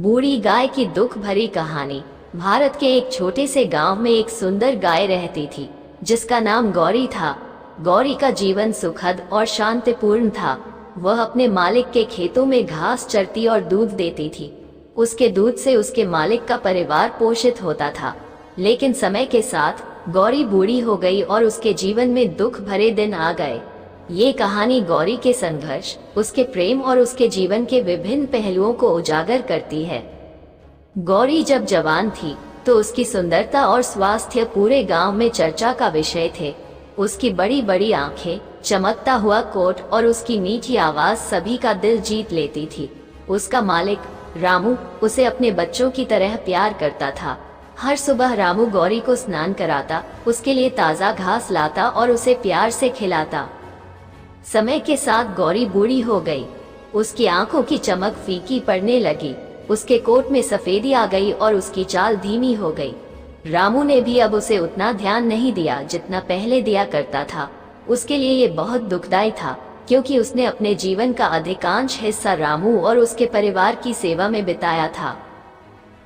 बूढ़ी गाय की दुख भरी कहानी। भारत के एक छोटे से गांव में एक सुंदर गाय रहती थी जिसका नाम गौरी था। गौरी का जीवन सुखद और शांतिपूर्ण था। वह अपने मालिक के खेतों में घास चरती और दूध देती थी। उसके दूध से उसके मालिक का परिवार पोषित होता था। लेकिन समय के साथ गौरी बूढ़ी हो गई और उसके जीवन में दुख भरे दिन आ गए। ये कहानी गौरी के संघर्ष, उसके प्रेम और उसके जीवन के विभिन्न पहलुओं को उजागर करती है। गौरी जब जवान थी तो उसकी सुंदरता और स्वास्थ्य पूरे गांव में चर्चा का विषय थे। उसकी बड़ी बड़ी आंखें, चमकता हुआ कोट और उसकी मीठी आवाज सभी का दिल जीत लेती थी। उसका मालिक रामू उसे अपने बच्चों की तरह प्यार करता था। हर सुबह रामू गौरी को स्नान कराता, उसके लिए ताज़ा घास लाता और उसे प्यार से खिलाता। समय के साथ गौरी बूढ़ी हो गई। उसकी आंखों की चमक फीकी पड़ने लगी, उसके कोट में सफेदी आ गई और उसकी चाल धीमी हो गई। रामू ने भी अब उसे उतना ध्यान नहीं दिया जितना पहले दिया करता था। उसके लिए ये बहुत दुखदाई था क्योंकि उसने अपने जीवन का अधिकांश हिस्सा रामू और उसके परिवार की सेवा में बिताया था।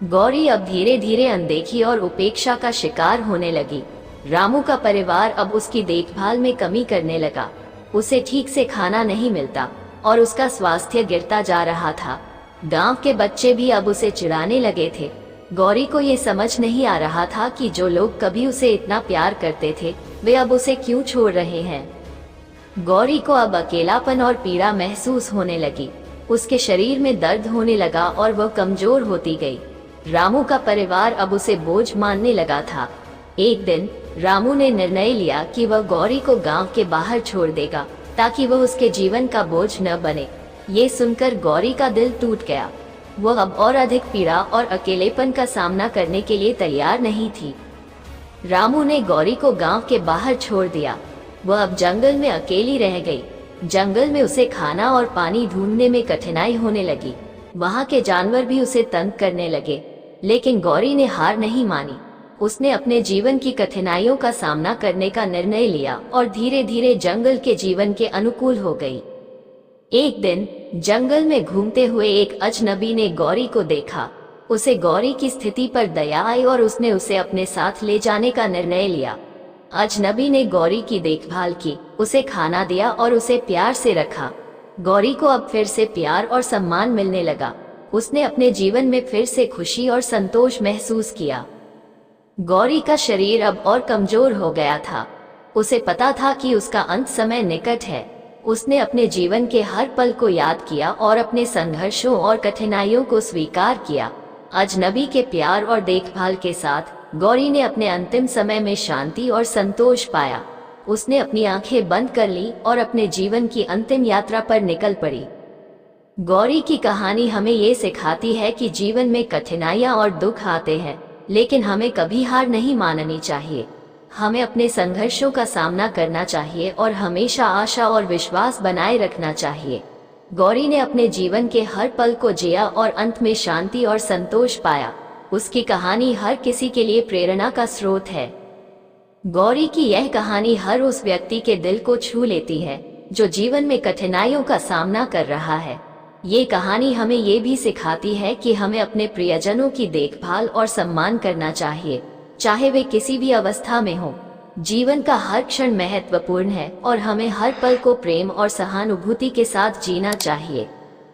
गौरी अब धीरे धीरे अनदेखी और उपेक्षा का शिकार होने लगी। रामू का परिवार अब उसकी देखभाल में कमी करने लगा। उसे ठीक से खाना नहीं मिलता और उसका स्वास्थ्य गिरता जा रहा था। गांव के बच्चे भी अब उसे चिढ़ाने लगे थे। गौरी को ये समझ नहीं आ रहा था कि जो लोग कभी उसे इतना प्यार करते थे वे अब उसे क्यों छोड़ रहे हैं। गौरी को अब अकेलापन और पीड़ा महसूस होने लगी। उसके शरीर में दर्द होने लगा और वह कमजोर होती गई। रामू का परिवार अब उसे बोझ मानने लगा था। एक दिन रामू ने निर्णय लिया कि वह गौरी को गांव के बाहर छोड़ देगा ताकि वह उसके जीवन का बोझ न बने। ये सुनकर गौरी का दिल टूट गया। वह अब और अधिक पीड़ा और अकेलेपन का सामना करने के लिए तैयार नहीं थी। रामू ने गौरी को गांव के बाहर छोड़ दिया। वह अब जंगल में अकेली रह गई। जंगल में उसे खाना और पानी ढूंढने में कठिनाई होने लगी। वहां के जानवर भी उसे तंग करने लगे, लेकिन गौरी ने हार नहीं मानी। उसने अपने जीवन की कठिनाइयों का सामना करने का निर्णय लिया और धीरे धीरे जंगल के जीवन के अनुकूल हो गई। एक दिन जंगल में घूमते हुए एक अजनबी ने गौरी को देखा। उसे गौरी की स्थिति पर दया आई और उसने उसे अपने साथ ले जाने का निर्णय लिया। अजनबी ने गौरी की देखभाल की, उसे खाना दिया और उसे प्यार से रखा। गौरी को अब फिर से प्यार और सम्मान मिलने लगा। उसने अपने जीवन में फिर से खुशी और संतोष महसूस किया। गौरी का शरीर अब और कमजोर हो गया था। उसे पता था कि उसका अंत समय निकट है। उसने अपने जीवन के हर पल को याद किया और अपने संघर्षों और कठिनाइयों को स्वीकार किया। अजनबी के प्यार और देखभाल के साथ गौरी ने अपने अंतिम समय में शांति और संतोष पाया। उसने अपनी आंखें बंद कर ली और अपने जीवन की अंतिम यात्रा पर निकल पड़ी। गौरी की कहानी हमें ये सिखाती है कि जीवन में कठिनाइयां और दुख आते हैं, लेकिन हमें कभी हार नहीं माननी चाहिए। हमें अपने संघर्षों का सामना करना चाहिए और हमेशा आशा और विश्वास बनाए रखना चाहिए। गौरी ने अपने जीवन के हर पल को जिया और अंत में शांति और संतोष पाया। उसकी कहानी हर किसी के लिए प्रेरणा का स्रोत है। गौरी की यह कहानी हर उस व्यक्ति के दिल को छू लेती है जो जीवन में कठिनाइयों का सामना कर रहा है। ये कहानी हमें ये भी सिखाती है कि हमें अपने प्रियजनों की देखभाल और सम्मान करना चाहिए, चाहे वे किसी भी अवस्था में हो। जीवन का हर क्षण महत्वपूर्ण है और हमें हर पल को प्रेम और सहानुभूति के साथ जीना चाहिए।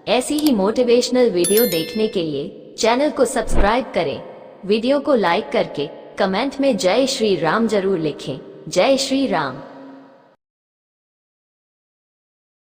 ऐसी ही मोटिवेशनल वीडियो देखने के लिए चैनल को सब्सक्राइब करें। वीडियो को लाइक करके कमेंट में जय श्री राम जरूर लिखें। जय श्री राम।